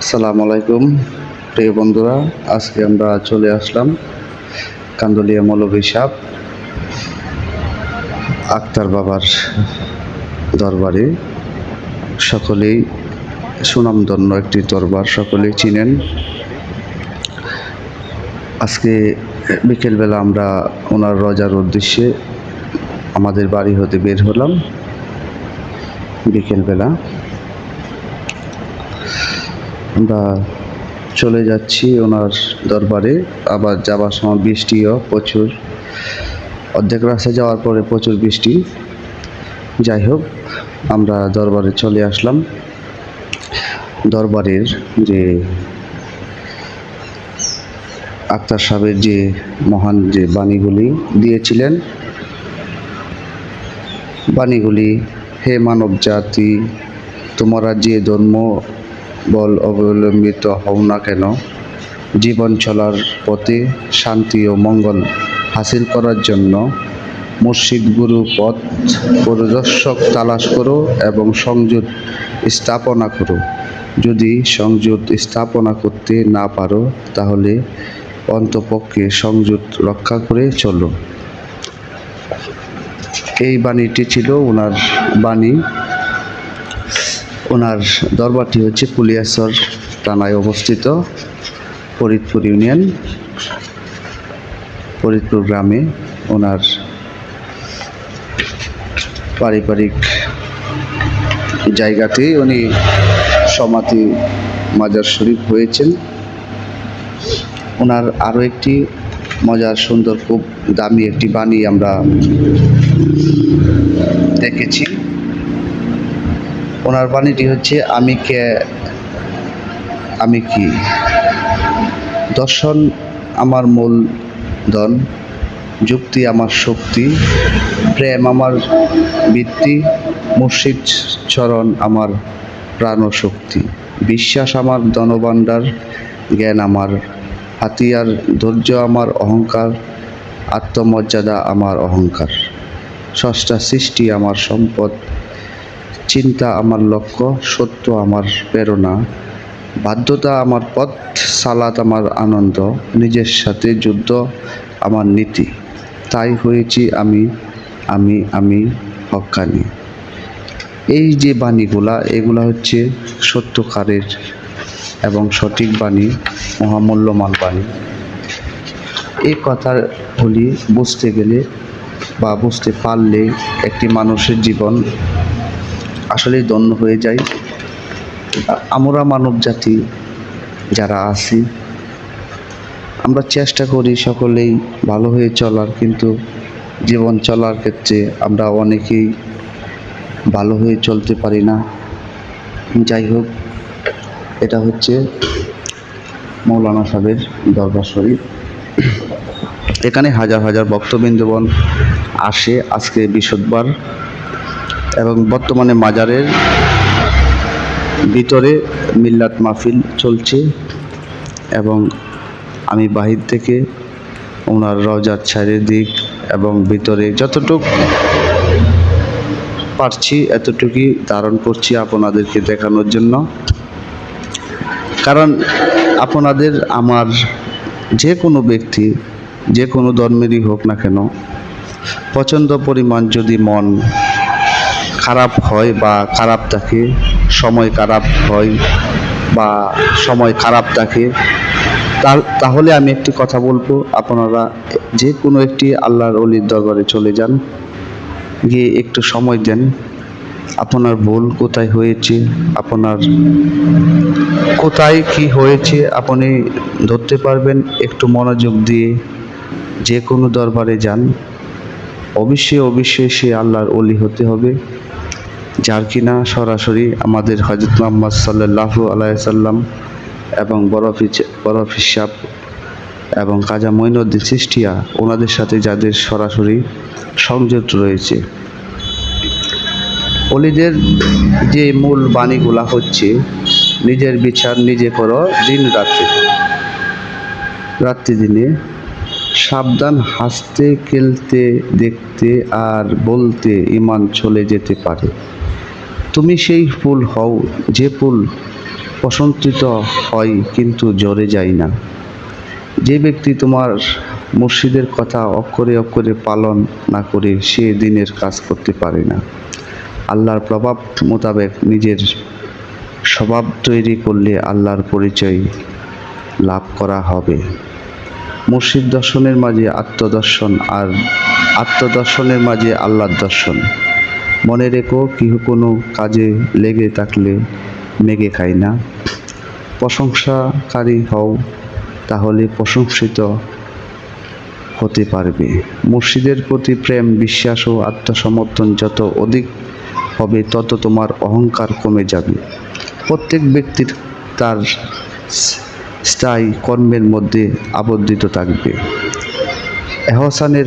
আসসালামু আলাইকুম প্রিয় বন্ধুরা, আজকে আমরা চলে আসলাম কান্দুলিয়া মৌলভী সাহেব আক্তার বাবার দরবারে। সকলেই সুনামধন্য একটি দরবার, সকলেই চিনেন। আজকে বিকেলবেলা আমরা ওনার রোজার উদ্দেশ্যে আমাদের বাড়ি হতে বের হলাম। বিকেলবেলা আমরা চলে যাচ্ছি ওনার দরবারে। আবার যাবার সময় বৃষ্টিও প্রচুর, অর্ধেক রাস্তা যাওয়ার পরে প্রচুর বৃষ্টি। যাই হোক, আমরা দরবারে চলে আসলাম। দরবারের যে আক্তার সাহেবের যে মহান যে বাণীগুলি দিয়েছিলেন, বাণীগুলি: হে মানব জাতি, তোমরা যে ধর্ম বল অবলম্বিত হও না কেন, জীবন চলার পথে শান্তি ও মঙ্গল হাসিল করার জন্য মুর্শিদ গুরু পথ প্রদর্শক তালাশ করো এবং সংযত স্থাপনা করো। যদি সংযত স্থাপনা করতে না পারো, তাহলে অন্তপক্ষে সংযত রক্ষা করে চলো। এই বাণীটি ছিল ওনার বাণী। ওনার দরবারটি হচ্ছে কুলিয়াচর থানায় অবস্থিত, ফরিদপুর ইউনিয়ন, ফরিদপুর গ্রামে ওনার পারিবারিক জায়গাতে উনি সমাধি মাজার শরীফ হয়েছেন। ওনার আরও একটি মজার, সুন্দর, খুব দামি একটি বাণী আমরা দেখেছি। ওনার বাণীটি হচ্ছে: আমি কে, আমি কি। দর্শন আমার মূলধন, যুক্তি আমার শক্তি, প্রেম আমার বৃত্তি, মুর্শিদ চরণ আমার প্রাণশক্তি, বিশ্বাস আমার ধনভাণ্ডার, জ্ঞান আমার হাতিয়ার, ধৈর্য আমার অহংকার, আত্মমর্যাদা আমার অহংকার, স্রষ্টা সৃষ্টি আমার সম্পদ, চিন্তা আমার লক্ষ্য, সত্য আমার প্রেরণা, বাধ্যতা আমার পথ, সালাত আমার আনন্দ, নিজের সাথে যুদ্ধ আমার নীতি। তাই হয়েছি আমি, আমি, আমি হক্কানি। এই যে বাণীগুলা, এগুলা হচ্ছে সত্যকারের এবং সঠিক বাণী, মহামূল্যবান বাণী। এই কথাগুলি বুঝতে গেলে বা বুঝতে পারলে একটি মানুষের জীবন আসলেই ধন্য হয়ে যায়। আমরা মানব জাতি যারা আছি, আমরা চেষ্টা করি সকলেই ভালো হয়ে চলার, কিন্তু জীবন চলার ক্ষেত্রে আমরা অনেকেই ভালো হয়ে চলতে পারি না। যাই হোক, এটা হচ্ছে মৌলানা সাহেবের দরবার শরীফ। এখানে হাজার হাজার ভক্তবৃন্দগণ আসে আজকে বৃহস্পতিবার, এবং বর্তমানে মাজারের ভিতরে মিল্লাত মাহফিল চলছে, এবং আমি বাহির থেকে ওনার রওজার চারিদিক এবং ভিতরে যতটুকু পারছি এতটুকুই ধারণ করছি আপনাদেরকে দেখানোর জন্য। কারণ আপনাদের আমার যে কোনো ব্যক্তি, যে কোনো ধর্মেরই হোক না কেন, প্রচণ্ড পরিমাণ যদি মন খারাপ হয় বা খারাপ থাকে, সময় খারাপ হয় বা সময় খারাপ থাকে, তাহলে আমি একটি কথা বলবো, আপনারা যে কোনো একটি আল্লাহর ওলির দরবারে চলে যান, গিয়ে একটু সময় দেন। আপনার ভুল কোথায় হয়েছে, আপনার কোথায় কি হয়েছে আপনি ধরতে পারবেন। একটু মনোযোগ দিয়ে যে কোনো দরবারে যান। অবশ্যই অবশ্যই সে আল্লাহর ওলি হতে হবে, যার কিনা সরাসরি আমাদের হযরত মুহাম্মদ সাল্লাল্লাহু আলাইহি সাল্লাম এবং বড় পীর সাহেব এবং খাজা মঈনুদ্দিন চিশতিয়া, ওনাদের সাথে যাদের সরাসরি সংযোগ রয়েছে। ওলিদের যে মূল বাণীগুলা হচ্ছে: নিজের বিচার নিজে করো দিন রাতে, রাত্রি দিনে, সাবধান হাসতে খেলতে দেখতে আর বলতে ইমান চলে যেতে পারে। তুমি সেই ফুল হও যে ফুল প্রশংসিত হয় কিন্তু জ্বরে যায় না। যে ব্যক্তি তোমার মুর্শিদের কথা অক্ষরে অক্ষরে পালন না করে সে দিনের কাজ করতে পারে না। আল্লাহর প্রভাব মোতাবেক নিজের স্বভাব তৈরি করলে আল্লাহর পরিচয় লাভ করা হবে। মুর্শিদ দর্শনের মাঝে আত্মদর্শন আর আত্মদর্শনের মাঝে আল্লাহর দর্শন। মনে রেখো, কেহ কোনো কাজে লেগে থাকলে মেঘে খায় না। প্রশংসাকারী হও, তাহলে প্রশংসিত হতে পারবে। মুর্শিদের প্রতি প্রেম, বিশ্বাস ও আত্মসমর্থন যত অধিক হবে তত তোমার অহংকার কমে যাবে। প্রত্যেক ব্যক্তির তার স্থায়ী কর্মের মধ্যে আবদ্ধিত থাকবে। এহসানের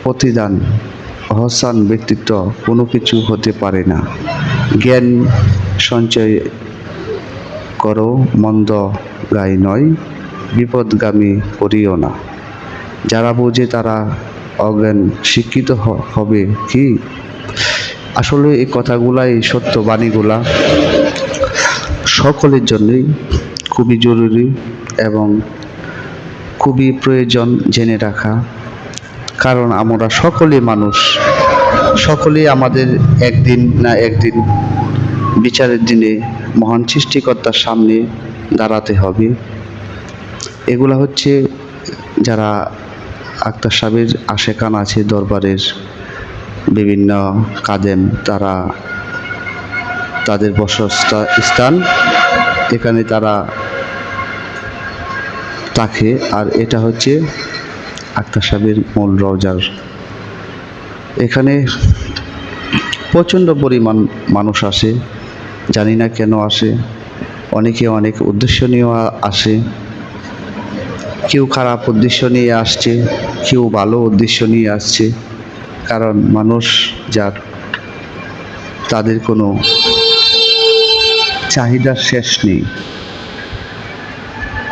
প্রতিদান অহসান ব্যক্তিত্ব কোনো কিছু হতে পারে না। জ্ঞান সঞ্চয় করো, মন্দ গাই নয়, বিপদগামী করিও না। যারা বোঝে তারা অজ্ঞান শিক্ষিত হবে কি? আসলে এই কথাগুলাই, সত্য বাণীগুলা সকলের জন্যই খুবই জরুরি এবং খুবই প্রয়োজন জেনে রাখা। কারণ আমরা সকলেই মানুষ, সকলেই আমাদের একদিন না একদিন বিচারের দিনে মহান সৃষ্টিকর্তার সামনে দাঁড়াতে হবে। এগুলা হচ্ছে যারা আক্তার সাহেবের আশেকান আছে, দরবারের বিভিন্ন কাদেম, তারা তাদের স্থান এখানে তারা থাকে। আর এটা হচ্ছে আক্তার সাহেবের মূল রওজার। এখানে প্রচণ্ড পরিমাণ মানুষ আসে, জানি না কেন আসে। অনেকে অনেক উদ্দেশ্য নিয়ে আসে। কেউ খারাপ উদ্দেশ্য নিয়ে আসছে, কেউ ভালো উদ্দেশ্য নিয়ে আসছে। কারণ মানুষ যার, তাদের কোনো চাহিদার শেষ নেই।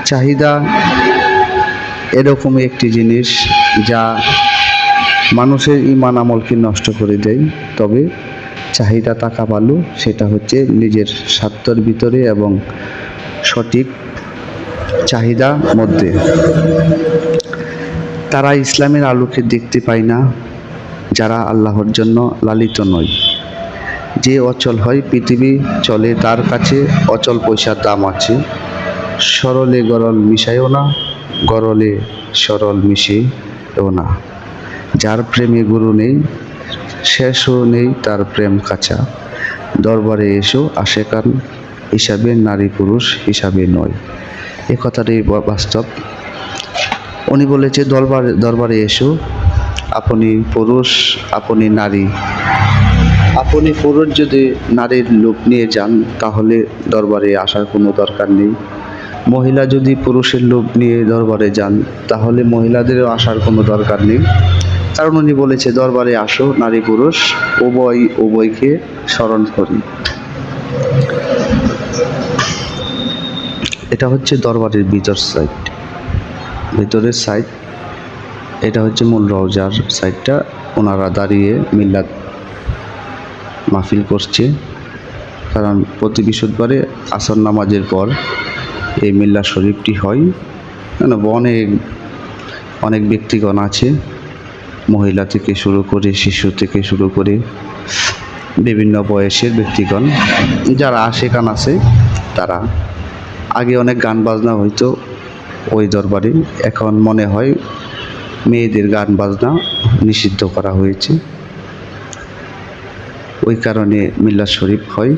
চাহিদা এরকমই একটি জিনিস যা মানুষের ঈমান আমলকে নষ্ট করে দেয়। তবে চাহিদা থাকা ভালো, সেটা হচ্ছে নিজের স্বার্থের ভিতরে এবং সঠিক চাহিদার মধ্যে। তারা ইসলামের আলোকে দেখতে পায় না যারা আল্লাহর জন্য লালিত নয়। যে অচল হয় পৃথিবী চলে, তার কাছে অচল পয়সার দাম আছে। সরলে গরল মিশাইও না, গরলে সরল মিশিয়েও না। যার প্রেমে গুরু নেই, শেষও নেই তার প্রেম কাঁচা। দরবারে এসো আশেকান হিসাবে, নারী পুরুষ হিসাবে নয়। এ কথাটাই বাস্তব। উনি বলেছে দরবারে এসো, আপনি পুরুষ, আপনি নারী। আপনি পুরুষ যদি নারীর লোক নিয়ে যান তাহলে দরবারে আসার কোনো দরকার নেই। মহিলা যদি পুরুষের লোক নিয়ে দরবারে যান তাহলে মহিলাদেরও আসার কোনো দরকার নেই। কারণ উনি বলেছে দরবারে আসো, নারী পুরুষ উভয়কে স্মরণ করি। এটা হচ্ছে দরবারের ভিতরের সাইড। এটা হচ্ছে মূল রওজার সাইডটা। ওনারা দাঁড়িয়ে মিলাদ মাহফিল করছে। কারণ প্রতি বৃহস্পতিবারে আসর নামাজের পর এই মিল্লা শরীফটি হয়। অনেক ব্যক্তিগণ আছে, মহিলা থেকে শুরু করে শিশু থেকে শুরু করে বিভিন্ন বয়সের ব্যক্তিগণ যারা আশেকান আছে। তারা আগে অনেক গান বাজনা হইতো ওই দরবারে, এখন মনে হয় মেয়েদের গান বাজনা নিষিদ্ধ করা হয়েছে। ওই কারণে মিল্লাত শরীফ হয়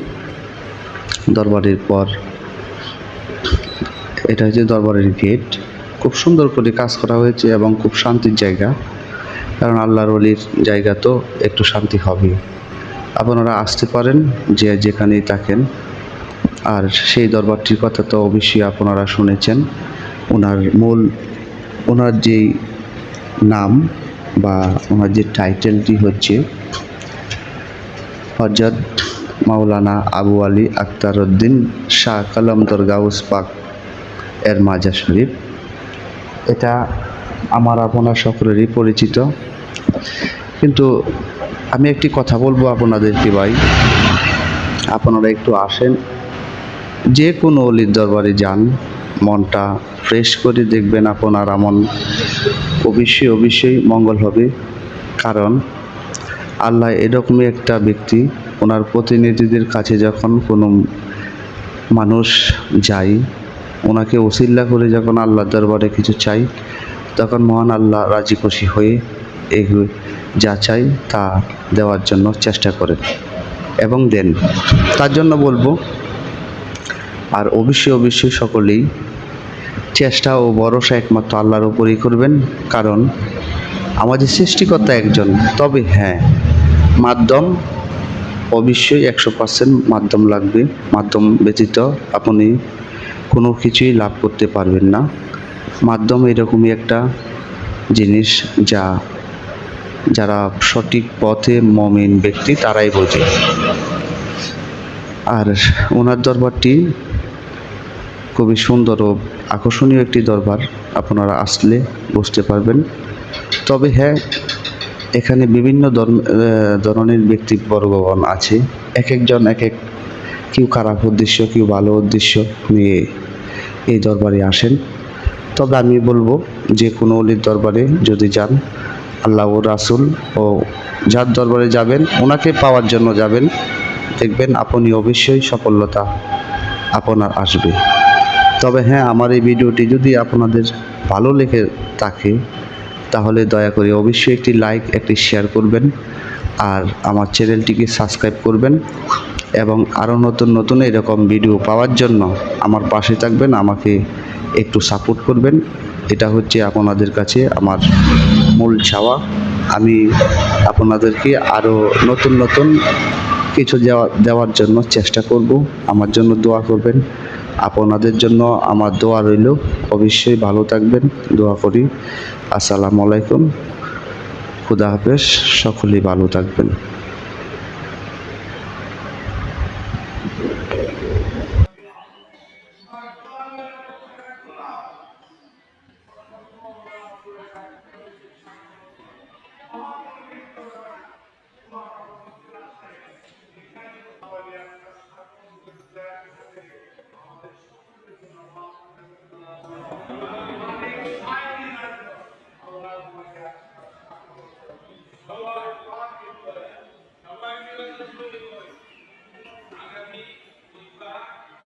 দরবারের পর। এটা হচ্ছে দরবারের গেট। খুব সুন্দর করে কাজ করা হয়েছে এবং খুব শান্তির জায়গা। কারণ আল্লাহর ওলির জায়গা তো একটু শান্তি হবে। আপনারা আসতে পারেন যে যেখানেই থাকেন। আর সেই দরবারটির কথা তো অবশ্যই আপনারা শুনেছেন। ওনার যেই নাম বা ওনার যে টাইটেলটি হচ্ছে হযরত মাওলানা আবু আলী আখতার উদ্দিন শাহ কলমদর গাউস পাক এর মাজার শরীফ। এটা আমার আপনার সকলেরই পরিচিত। কিন্তু আমি একটি কথা বলবো আপনাদেরকে, ভাই আপনারা একটু আসেন, যে কোনো অলির দরবারে যান, মনটা ফ্রেশ করে দেখবেন আপনার আমন অবশ্যই মঙ্গল হবে। কারণ আল্লাহ এরকমই একটা ব্যক্তি, ওনার প্রতিনিধিদের কাছে যখন কোনো মানুষ যায়, ওনাকে ওসিল্লা করে যখন আল্লাহর দরবারে কিছু চাই, তখন মহান আল্লাহ রাজি খুশি হয়ে এগুলো যা চাই তা দেওয়ার জন্য চেষ্টা করেন এবং দেন। তার জন্য বলবো, আর অবশ্যই সকলেই চেষ্টা ও ভরসা একমাত্র আল্লাহর উপরেই করবেন। কারণ আমাদের সৃষ্টিকর্তা একজন। তবে হ্যাঁ, মাধ্যম অবশ্যই 100% মাধ্যম লাগবে। মাধ্যম ব্যতীত আপনি কোনো কিছুই লাভ করতে পারবেন না। মাধ্যম এরকমই একটা জিনিস যারা সঠিক পথে মমিন ব্যক্তি তারাই বোঝে। আর ওনার দরবারটি খুবই সুন্দর ও আকর্ষণীয় একটি দরবার, আপনারা আসলে বুঝতে পারবেন। তবে হ্যাঁ, এখানে বিভিন্ন ধরনের ব্যক্তিবর্গগণ আছে, এক একজন কেউ খারাপ উদ্দেশ্য, কেউ ভালো উদ্দেশ্য নিয়ে এই দরবারে আসেন। তবে আমি বলবো, যে কোনো অলির দরবারে যদি যান, আল্লাহ ও রাসূল ও যার দরবারে যাবেন ওনাকে পাওয়ার জন্য যাবেন, দেখবেন আপনি অবশ্যই সফলতা আপনার আসবে। তবে হ্যাঁ, আমার এই ভিডিওটি যদি আপনাদের ভালো লেগে থাকে তাহলে দয়া করে অবশ্যই একটি লাইক, একটি শেয়ার করবেন, আর আমার চ্যানেলটিকে সাবস্ক্রাইব করবেন এবং আরও নতুন এরকম ভিডিও পাওয়ার জন্য আমার পাশে থাকবেন, আমাকে একটু সাপোর্ট করবেন। এটা হচ্ছে আপনাদের কাছে আমার মূল চাওয়া। আমি আপনাদেরকে আরও নতুন কিছু দেওয়ার জন্য চেষ্টা করব। আমার জন্য দোয়া করবেন, আপনাদের জন্য আমার দোয়া রইল। অবশ্যই ভালো থাকবেন, দোয়া করি। আসসালামু আলাইকুম, খুদা হাফেজ, সকলেই ভালো থাকবেন।